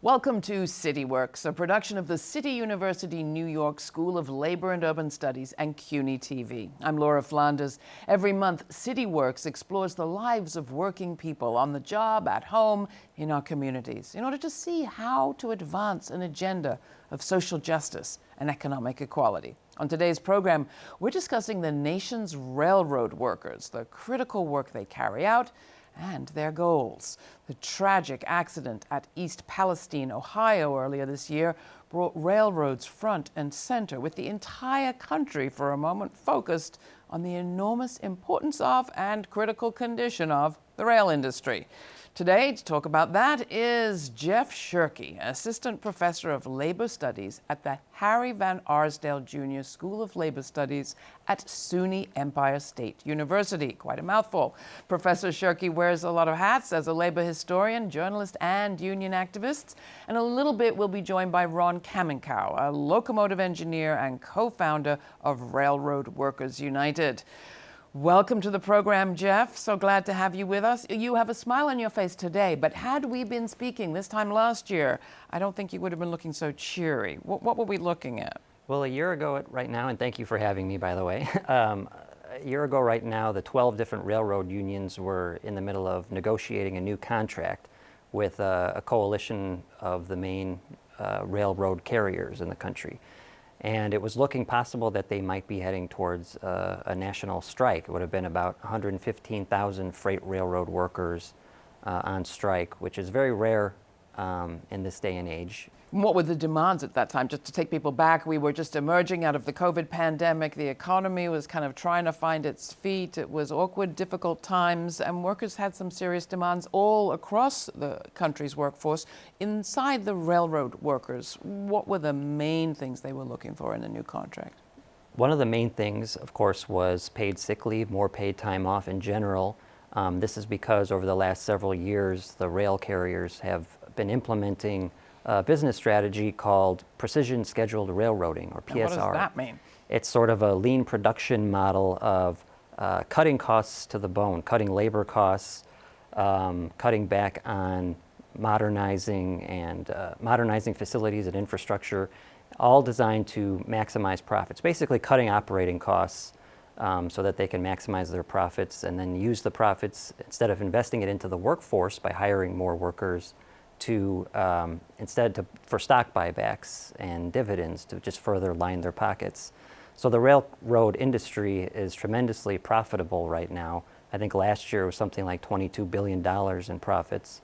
Welcome to CityWorks, a production of the City University New York School of Labor and Urban Studies and CUNY TV. I'm Laura Flanders. Every month, CityWorks explores the lives of working people on the job, at home, in our communities, in order to see how to advance an agenda of social justice and economic equality. On today's program, we're discussing the nation's railroad workers, the critical work they carry out, and their goals. The tragic accident at East Palestine, Ohio earlier this year brought railroads front and center, with the entire country for a moment focused on the enormous importance of and critical condition of the rail industry. Today, to talk about that is Jeff Schuhrke, Assistant Professor of Labor Studies at the Harry Van Arsdale Jr. School of Labor Studies at SUNY Empire State University. Quite a mouthful. Professor Schuhrke wears a lot of hats as a labor historian, journalist, and union activist. And a little bit we'll be joined by Ron Kaminkow, a locomotive engineer and co-founder of Railroad Workers United. Welcome to the program, Jeff. So glad to have you with us. You have a smile on your face today, but had we been speaking this time last year, I don't think you would have been looking so cheery. What were we looking at? Well, a year ago right now, and thank you for having me, by the way. A year ago right now, the 12 different railroad unions were in the middle of negotiating a new contract with a coalition of the main railroad carriers in the country. And it was looking possible that they might be heading towards a national strike. It would have been about 115,000 freight railroad workers on strike, which is very rare in this day and age. What were the demands at that time? Just to take people back, we were just emerging out of the COVID pandemic. The economy was kind of trying to find its feet. It was awkward, difficult times, and workers had some serious demands all across the country's workforce. Inside the railroad workers, what were the main things they were looking for in a new contract? One of the main things, of course, was paid sick leave, more paid time off in general. This is because over the last several years, the rail carriers have been implementing a business strategy called precision scheduled railroading, or PSR. What does that mean? It's sort of a lean production model of cutting costs to the bone, cutting labor costs, cutting back on modernizing facilities and infrastructure, all designed to maximize profits. Basically cutting operating costs so that they can maximize their profits and then use the profits, instead of investing it into the workforce by hiring more workers, to for stock buybacks and dividends to just further line their pockets. So the railroad industry is tremendously profitable right now. I think last year was something like $22 billion in profits.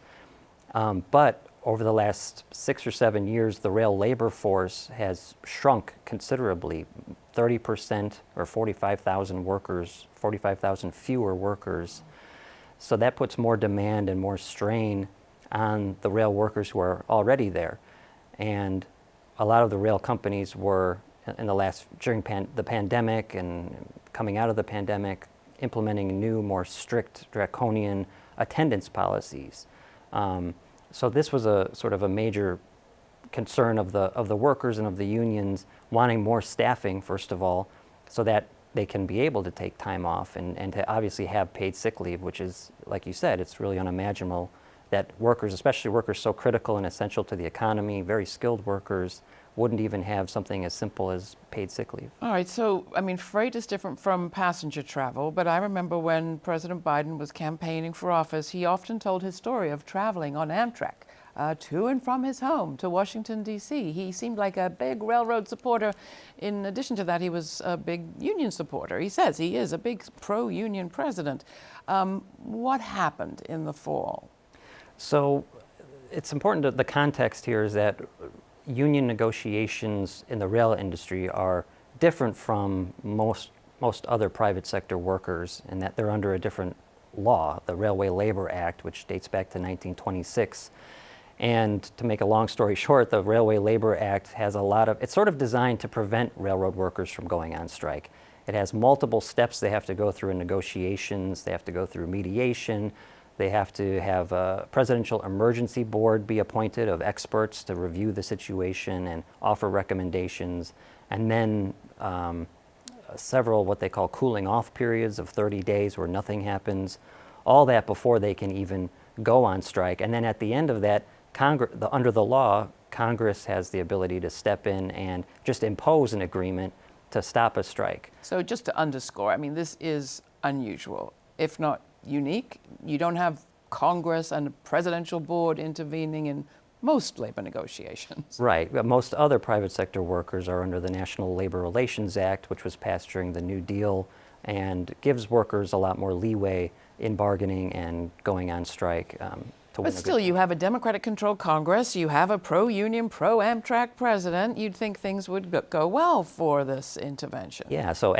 But over the last 6 or 7 years, the rail labor force has shrunk considerably, 30% or 45,000 workers, 45,000 fewer workers. So that puts more demand and more strain on the rail workers who are already there. And a lot of the rail companies were, during the pandemic and coming out of the pandemic, implementing new, more strict, draconian attendance policies. So this was a sort of a major concern of the workers and of the unions, wanting more staffing, first of all, so that they can be able to take time off and to obviously have paid sick leave, which is, like you said, it's really unimaginable that workers, especially workers so critical and essential to the economy, very skilled workers, wouldn't even have something as simple as paid sick leave. All right, so, I mean, freight is different from passenger travel, but I remember when President Biden was campaigning for office, he often told his story of traveling on Amtrak to and from his home to Washington, D.C. He seemed like a big railroad supporter. In addition to that, he was a big union supporter. He says he is a big pro-union president. What happened in the fall? So it's important that the context here is that union negotiations in the rail industry are different from most other private sector workers in that they're under a different law, the Railway Labor Act, which dates back to 1926. And to make a long story short, the Railway Labor Act has it's sort of designed to prevent railroad workers from going on strike. It has multiple steps they have to go through in negotiations. They have to go through mediation. They have to have a presidential emergency board be appointed of experts to review the situation and offer recommendations, and then several what they call cooling off periods of 30 days where nothing happens, all that before they can even go on strike. And then at the end of that, under the law, Congress has the ability to step in and just impose an agreement to stop a strike. So just to underscore, I mean, this is unusual, if not unique. You don't have Congress and a presidential board intervening in most labor negotiations. Right. Most other private sector workers are under the National Labor Relations Act, which was passed during the New Deal and gives workers a lot more leeway in bargaining and going on strike. But still, you have a Democratic-controlled Congress, you have a pro-union, pro-Amtrak president. You'd think things would go well for this intervention. Yeah, so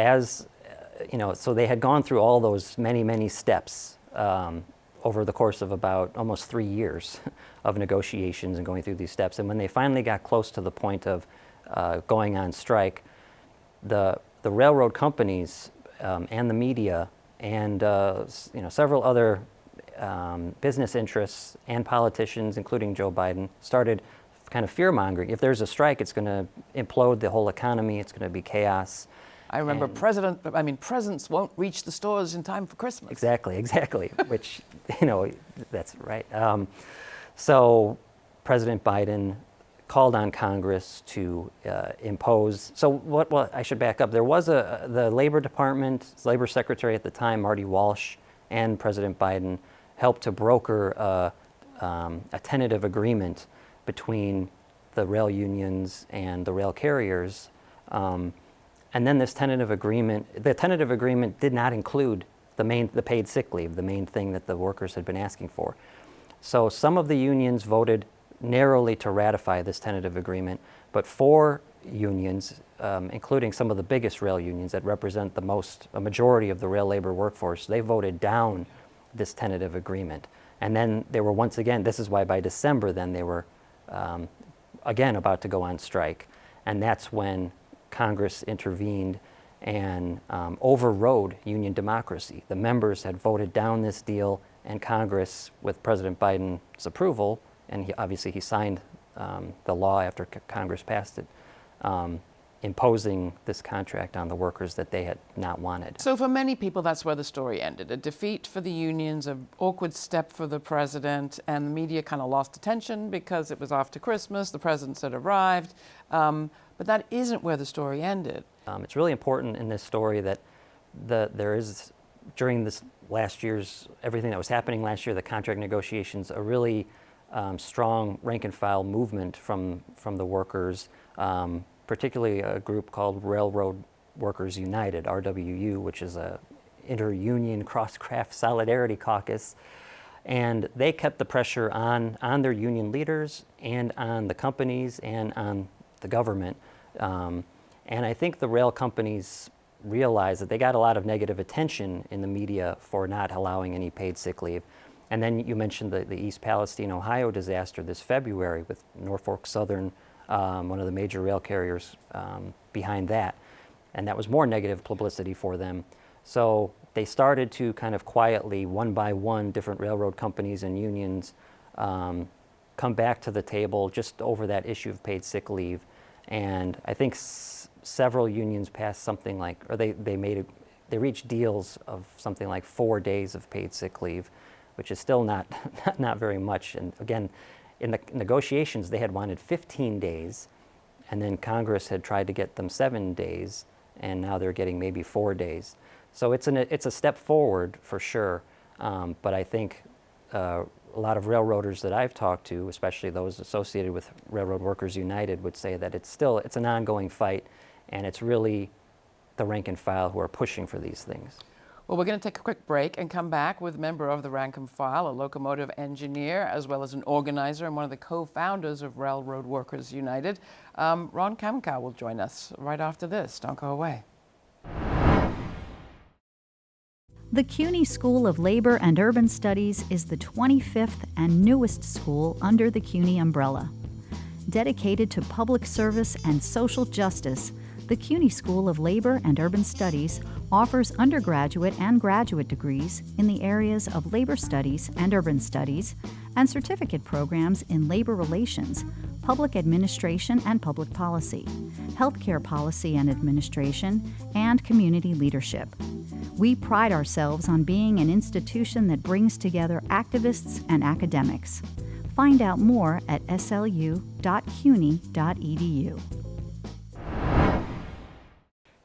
so they had gone through all those many steps over the course of about almost 3 years of negotiations and going through these steps. And when they finally got close to the point of going on strike, the railroad companies and the media and several other business interests and politicians, including Joe Biden, started kind of fear-mongering. If there's a strike, it's going to implode the whole economy. It's going to be chaos. I remember presents won't reach the stores in time for Christmas. Exactly, which, that's right. So President Biden called on Congress to impose. So I should back up. There was the Labor Department, Labor Secretary at the time, Marty Walsh, and President Biden helped to broker a tentative agreement between the rail unions and the rail carriers. And then this tentative agreement did not include the paid sick leave, the main thing that the workers had been asking for. So some of the unions voted narrowly to ratify this tentative agreement, but 4 unions, including some of the biggest rail unions that represent a majority of the rail labor workforce, they voted down this tentative agreement. And then they were once again, this is why by December then they were again about to go on strike. And that's when Congress intervened and overrode union democracy. The members had voted down this deal, and Congress, with President Biden's approval, and he signed the law after Congress passed it, imposing this contract on the workers that they had not wanted. So for many people, that's where the story ended. A defeat for the unions, an awkward step for the president, and the media kind of lost attention because it was after Christmas, the presidents had arrived. But that isn't where the story ended. It's really important in this story that there is, during this last year's, everything that was happening last year, the contract negotiations, a really strong rank and file movement from the workers, particularly a group called Railroad Workers United, RWU, which is a inter-union cross-craft solidarity caucus. And they kept the pressure on their union leaders and on the companies and on the government. And I think the rail companies realized that they got a lot of negative attention in the media for not allowing any paid sick leave. And then you mentioned the East Palestine, Ohio disaster this February with Norfolk Southern, one of the major rail carriers behind that. And that was more negative publicity for them. So they started to kind of quietly, one by one, different railroad companies and unions come back to the table just over that issue of paid sick leave. And I think several unions passed something like, or they reached deals of something like 4 days of paid sick leave, which is still not very much. And again, in the negotiations, they had wanted 15 days, and then Congress had tried to get them 7 days, and now they're getting maybe 4 days. So it's a step forward for sure, but I think a lot of railroaders that I've talked to, especially those associated with Railroad Workers United, would say that it's an ongoing fight, and it's really the rank and file who are pushing for these things. Well, we're going to take a quick break and come back with a member of the rank and file, a locomotive engineer, as well as an organizer and one of the co-founders of Railroad Workers United. Ron Kaminkow will join us right after this. Don't go away. The CUNY School of Labor and Urban Studies is the 25th and newest school under the CUNY umbrella. Dedicated to public service and social justice, the CUNY School of Labor and Urban Studies offers undergraduate and graduate degrees in the areas of labor studies and urban studies, and certificate programs in labor relations, public administration and public policy, healthcare policy and administration, and community leadership. We pride ourselves on being an institution that brings together activists and academics. Find out more at slu.cuny.edu.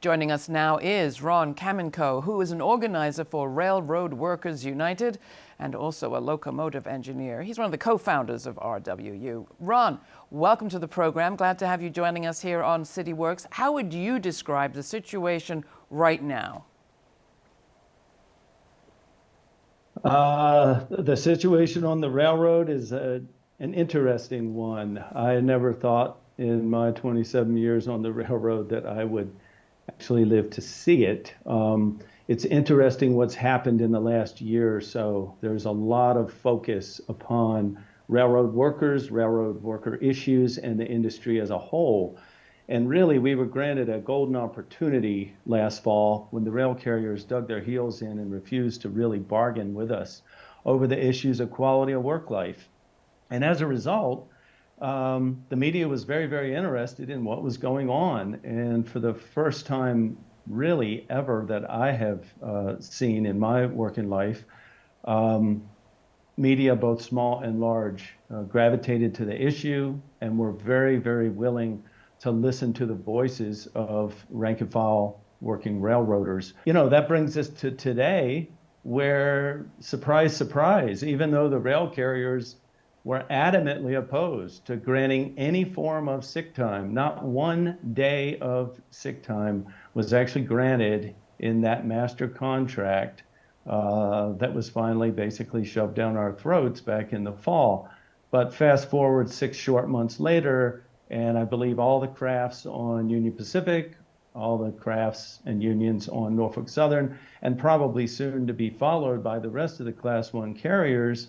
Joining us now is Ron Kaminkow, who is an organizer for Railroad Workers United and also a locomotive engineer. He's one of the co-founders of RWU. Ron, welcome to the program. Glad to have you joining us here on CityWorks. How would you describe the situation right now? The situation on the railroad is an interesting one. I never thought in my 27 years on the railroad that I would actually live to see it. It's interesting what's happened in the last year or so. There's a lot of focus upon railroad workers, railroad worker issues, and the industry as a whole. And really, we were granted a golden opportunity last fall when the rail carriers dug their heels in and refused to really bargain with us over the issues of quality of work life. And as a result, the media was very, very interested in what was going on. And for the first time really ever that I have seen in my working life, media, both small and large, gravitated to the issue and were very, very willing to listen to the voices of rank and file working railroaders. You know, that brings us to today where, surprise, surprise, even though the rail carriers were adamantly opposed to granting any form of sick time, not one day of sick time was actually granted in that master contract that was finally basically shoved down our throats back in the fall. But fast forward 6 short months later, and I believe all the crafts on Union Pacific, all the crafts and unions on Norfolk Southern, and probably soon to be followed by the rest of the Class 1 carriers,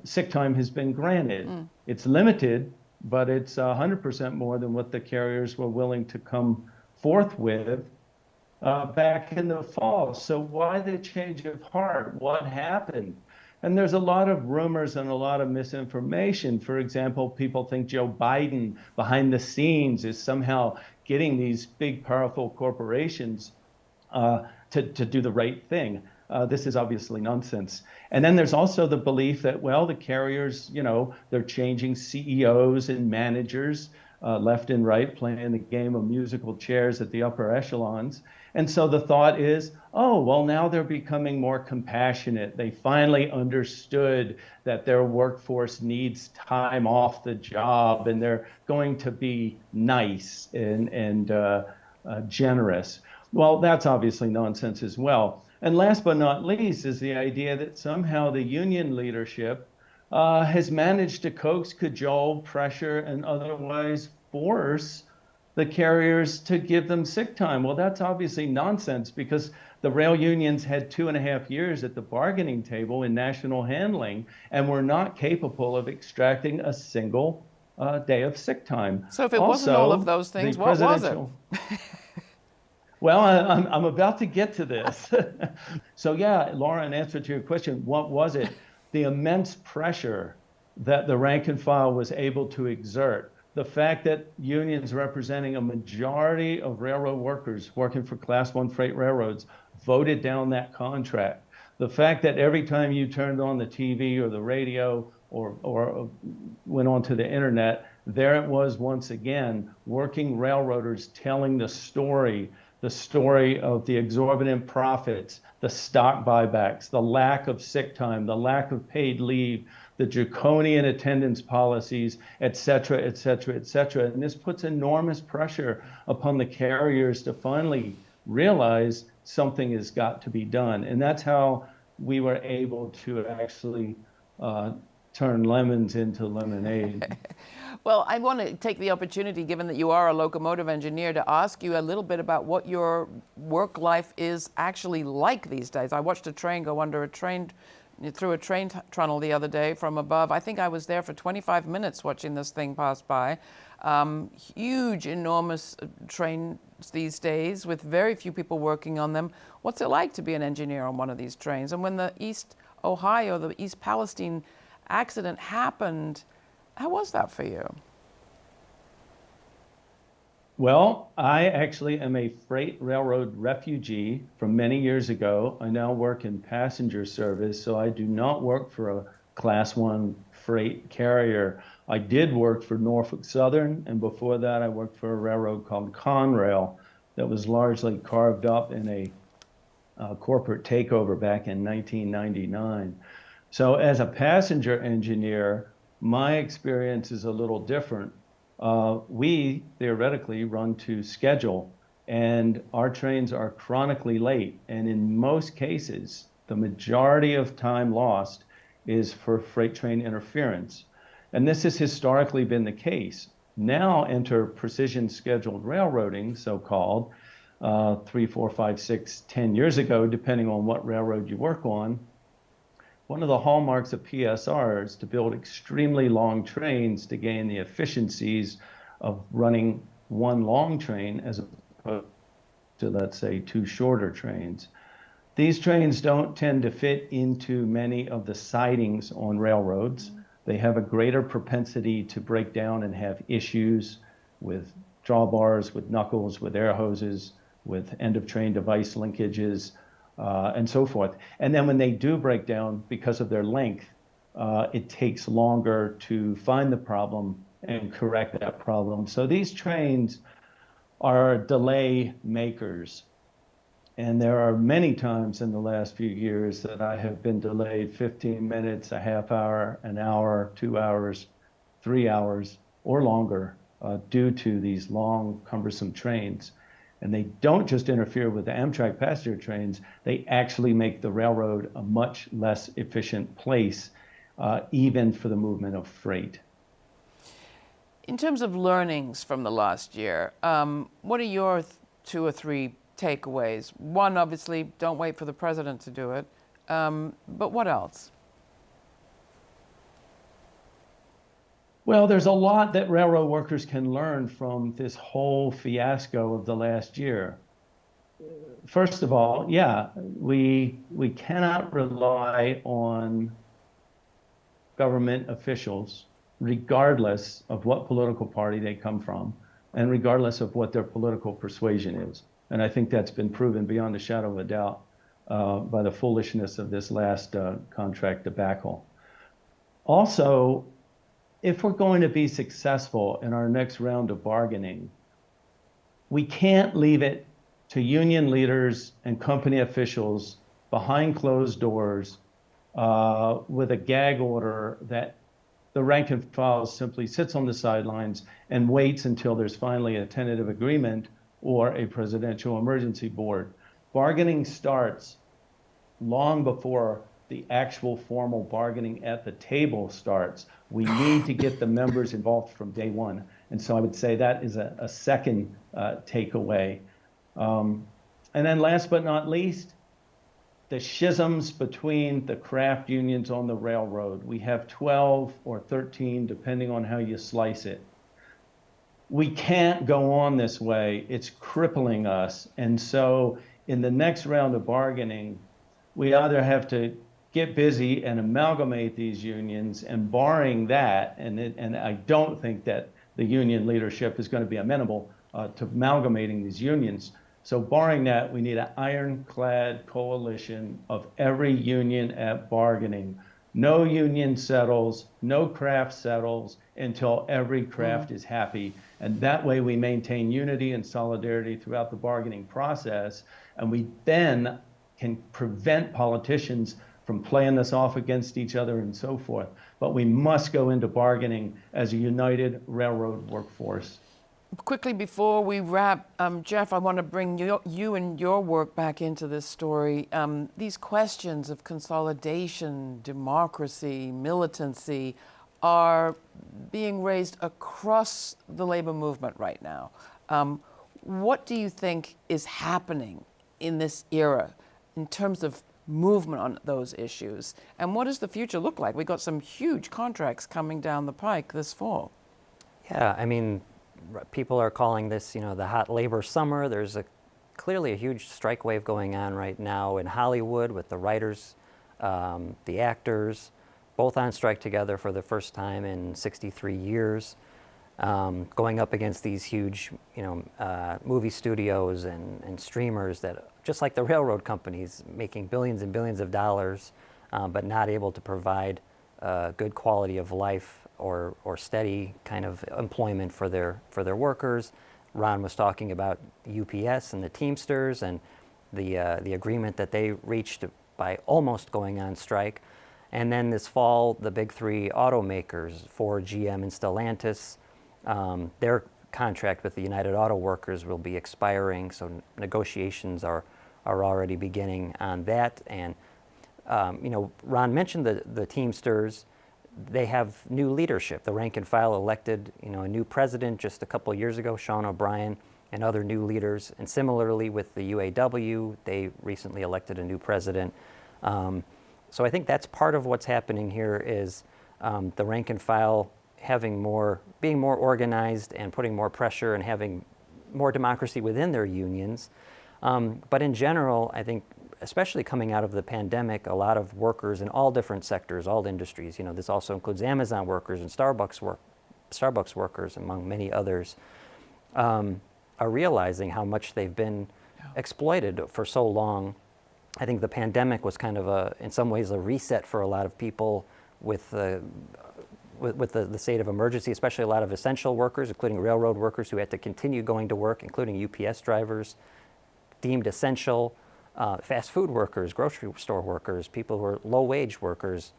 sick time has been granted. It's limited, but it's 100% more than what the carriers were willing to come forth with back in the fall. So why the change of heart? What happened? And there's a lot of rumors and a lot of misinformation. For example, people think Joe Biden behind the scenes is somehow getting these big, powerful corporations to do the right thing. This is obviously nonsense. And then there's also the belief that, well, the carriers, you know, they're changing CEOs and managers left and right, playing the game of musical chairs at the upper echelons. And so the thought is, oh, well, now they're becoming more compassionate. They finally understood that their workforce needs time off the job, and they're going to be nice and generous. Well, that's obviously nonsense as well. And last but not least is the idea that somehow the union leadership has managed to coax, cajole, pressure, and otherwise force the carriers to give them sick time. Well, that's obviously nonsense because the rail unions had 2.5 years at the bargaining table in national handling and were not capable of extracting a single day of sick time. So if it wasn't all of those things, what was it? Well, I'm about to get to this. So yeah, Laura, in answer to your question, what was it? The immense pressure that the rank and file was able to exert. The fact that unions representing a majority of railroad workers working for Class 1 freight railroads voted down that contract. The fact that every time you turned on the TV or the radio or went onto the internet, there it was once again, working railroaders telling the story of the exorbitant profits, the stock buybacks, the lack of sick time, the lack of paid leave, the draconian attendance policies, et cetera, et cetera, et cetera. And this puts enormous pressure upon the carriers to finally realize something has got to be done. And that's how we were able to actually turn lemons into lemonade. Well, I want to take the opportunity, given that you are a locomotive engineer, to ask you a little bit about what your work life is actually like these days. I watched a train go under through a train tunnel the other day from above. I think I was there for 25 minutes watching this thing pass by. Huge, enormous trains these days with very few people working on them. What's it like to be an engineer on one of these trains? And when the East Ohio, the East Palestine accident happened, how was that for you? Well, I actually am a freight railroad refugee from many years ago. I now work in passenger service, so I do not work for a Class 1 freight carrier. I did work for Norfolk Southern, and before that I worked for a railroad called Conrail that was largely carved up in a corporate takeover back in 1999. So as a passenger engineer, my experience is a little different. We theoretically run to schedule, and our trains are chronically late. And in most cases, the majority of time lost is for freight train interference. And this has historically been the case. Now enter precision scheduled railroading, so-called, 3, 4, 5, 6, 10 years ago, depending on what railroad you work on. One of the hallmarks of PSR is to build extremely long trains to gain the efficiencies of running one long train as opposed to, let's say, 2 shorter trains. These trains don't tend to fit into many of the sidings on railroads. They have a greater propensity to break down and have issues with drawbars, with knuckles, with air hoses, with end of train device linkages, and so forth. And then when they do break down because of their length, it takes longer to find the problem and correct that problem. So these trains are delay makers. And there are many times in the last few years that I have been delayed 15 minutes, a half hour, an hour, 2 hours, 3 hours, or longer due to these long, cumbersome trains. And they don't just interfere with the Amtrak passenger trains, they actually make the railroad a much less efficient place, even for the movement of freight. In terms of learnings from the last year, what are your 2 or 3 takeaways? One, obviously, don't wait for the president to do it, but what else? Well, there's a lot that railroad workers can learn from this whole fiasco of the last year. First of all, yeah, we cannot rely on government officials, regardless of what political party they come from, and regardless of what their political persuasion is. And I think that's been proven beyond a shadow of a doubt by the foolishness of this last contract debacle. Also, if we're going to be successful in our next round of bargaining, we can't leave it to union leaders and company officials behind closed doors with a gag order that the rank and file simply sits on the sidelines and waits until there's finally a tentative agreement or a presidential emergency board. Bargaining starts long before the actual formal bargaining at the table starts. We need to get the members involved from day one. And so I would say that is a second takeaway. And then last but not least, the schisms between the craft unions on the railroad. We have 12 or 13, depending on how you slice it. We can't go on this way. It's crippling us. And so in the next round of bargaining, we either have to get busy and amalgamate these unions, and barring that, and I don't think that the union leadership is going to be amenable to amalgamating these unions. So barring that, we need an ironclad coalition of every union at bargaining. No union settles, no craft settles until every craft is happy. And that way we maintain unity and solidarity throughout the bargaining process. And we then can prevent politicians from playing this off against each other and so forth. But we must go into bargaining as a united railroad workforce. Quickly before we wrap, Jeff, I want to bring you and your work back into this story. These questions of consolidation, democracy, militancy are being raised across the labor movement right now. What do you think is happening in this era in terms of movement on those issues? And what does the future look like? We've got some huge contracts coming down the pike this fall. Yeah, I mean, people are calling this, the hot labor summer. There's clearly a huge strike wave going on right now in Hollywood with the writers, the actors, both on strike together for the first time in 63 years, going up against these huge, movie studios and streamers that, just like the railroad companies, making billions and billions of dollars, but not able to provide good quality of life or steady kind of employment for their workers. Ron was talking about UPS and the Teamsters and the agreement that they reached by almost going on strike. And then this fall, the big three automakers, Ford, GM, and Stellantis, their contract with the United Auto Workers will be expiring, so negotiations are already beginning on that. And Ron mentioned the Teamsters. They have new leadership. The rank and file elected, a new president just a couple of years ago, Sean O'Brien, and other new leaders. And similarly with the UAW, they recently elected a new president. So I think that's part of what's happening here is the rank and file being more organized and putting more pressure and having more democracy within their unions. But in general, I think, especially coming out of the pandemic, a lot of workers in all different sectors, all industries, this also includes Amazon workers and Starbucks workers, among many others, are realizing how much they've been exploited for so long. I think the pandemic was kind of in some ways a reset for a lot of people with the state of emergency, especially a lot of essential workers, including railroad workers who had to continue going to work, including UPS drivers, deemed essential, fast food workers, grocery store workers, people who are low-wage workers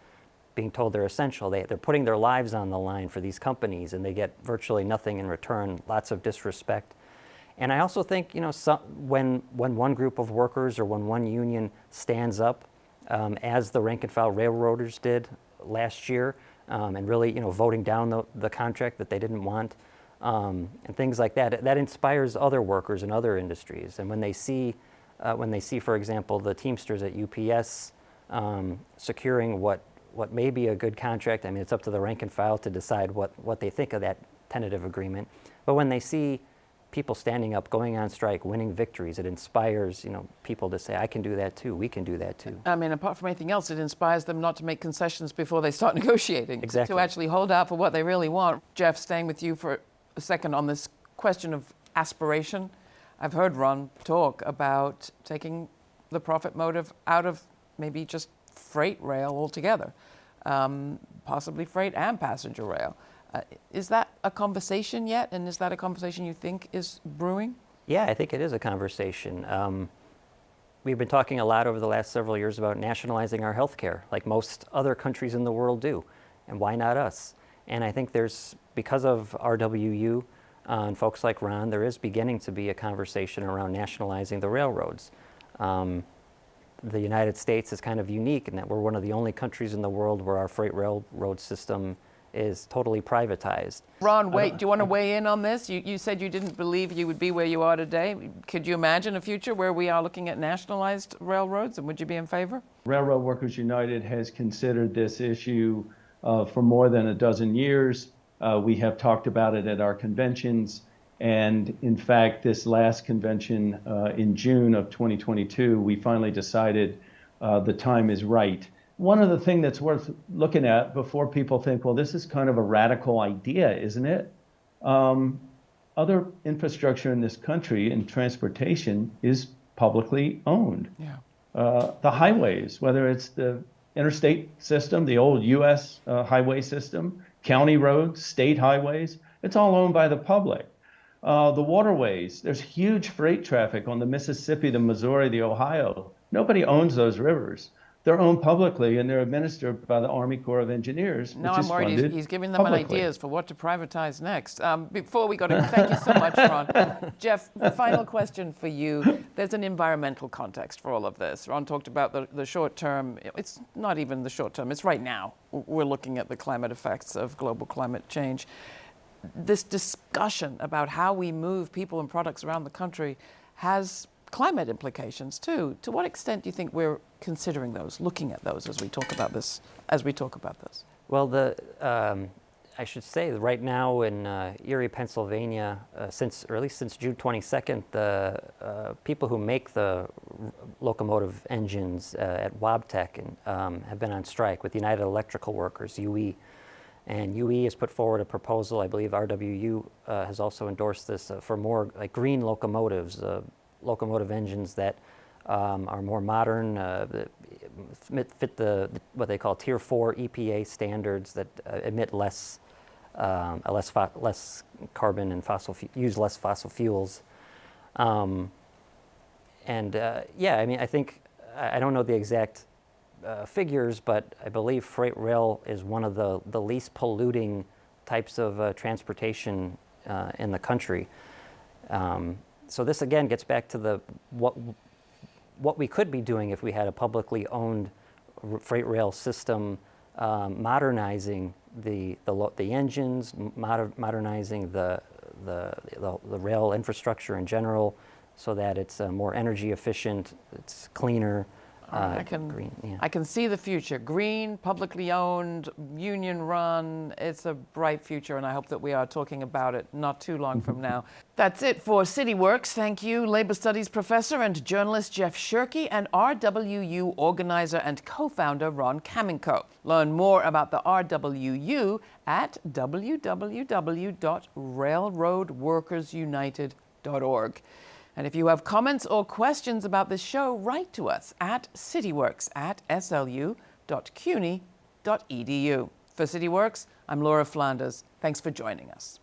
being told they're essential. They're putting their lives on the line for these companies, and they get virtually nothing in return, lots of disrespect. And I also think, when one group of workers or when one union stands up, as the rank and file railroaders did last year, and really, voting down the contract that they didn't want, and things like that, that inspires other workers in other industries. And when they see, for example, the Teamsters at UPS securing what may be a good contract, I mean, it's up to the rank and file to decide what they think of that tentative agreement. But when they see people standing up, going on strike, winning victories, it inspires, people to say, I can do that too, we can do that too. I mean, apart from anything else, it inspires them not to make concessions before they start negotiating. Exactly. To actually hold out for what they really want. Jeff, staying with you for a second on this question of aspiration. I've heard Ron talk about taking the profit motive out of maybe just freight rail altogether, possibly freight and passenger rail. Is that a conversation yet? And is that a conversation you think is brewing? Yeah, I think it is a conversation. We've been talking a lot over the last several years about nationalizing our healthcare, like most other countries in the world do. And why not us? And I think because of RWU and folks like Ron, there is beginning to be a conversation around nationalizing the railroads. The United States is kind of unique in that we're one of the only countries in the world where our freight railroad system is totally privatized. Ron, do you want to weigh in on this? You said you didn't believe you would be where you are today. Could you imagine a future where we are looking at nationalized railroads, and would you be in favor? Railroad Workers United has considered this issue for more than a dozen years. We have talked about it at our conventions. And in fact, this last convention in June of 2022, we finally decided the time is right. One of the things that's worth looking at before people think, well, this is kind of a radical idea, isn't it? Other infrastructure in this country and transportation is publicly owned. Yeah. The highways, whether it's the interstate system, the old U.S. Highway system, county roads, state highways, it's all owned by the public. The waterways, there's huge freight traffic on the Mississippi, the Missouri, the Ohio. Nobody owns those rivers. They're owned publicly, and they're administered by the Army Corps of Engineers. Now I'm worried he's giving them ideas for what to privatize next. Before we go to, thank you so much, Ron. Jeff, final question for you. There's an environmental context for all of this. Ron talked about the short term. It's not even the short term. It's right now. We're looking at the climate effects of global climate change. This discussion about how we move people and products around the country has climate implications too. To what extent do you think we're considering those, looking at those as we talk about this? Well, I should say that right now in Erie, Pennsylvania, since June 22nd, the people who make the locomotive engines at Wabtec have been on strike with United Electrical Workers, UE. And UE has put forward a proposal, I believe RWU has also endorsed this, for more like green locomotives, locomotive engines that are more modern, fit what they call Tier 4 EPA standards that emit less carbon and use less fossil fuels. Yeah, I mean, I think, I don't know the exact figures, but I believe freight rail is one of the least polluting types of transportation in the country. So this again gets back to what we could be doing if we had a publicly owned freight rail system, modernizing the engines, modernizing the rail infrastructure in general, so that it's more energy efficient, it's cleaner. Green, yeah. I can see the future. Green, publicly owned, union run. It's a bright future, and I hope that we are talking about it not too long from now. That's it for CityWorks. Thank you, Labor Studies professor and journalist Jeff Schuhrke, and RWU organizer and co-founder Ron Kaminkow. Learn more about the RWU at www.railroadworkersunited.org. And if you have comments or questions about this show, write to us at cityworks@slu.cuny.edu. For CityWorks, I'm Laura Flanders. Thanks for joining us.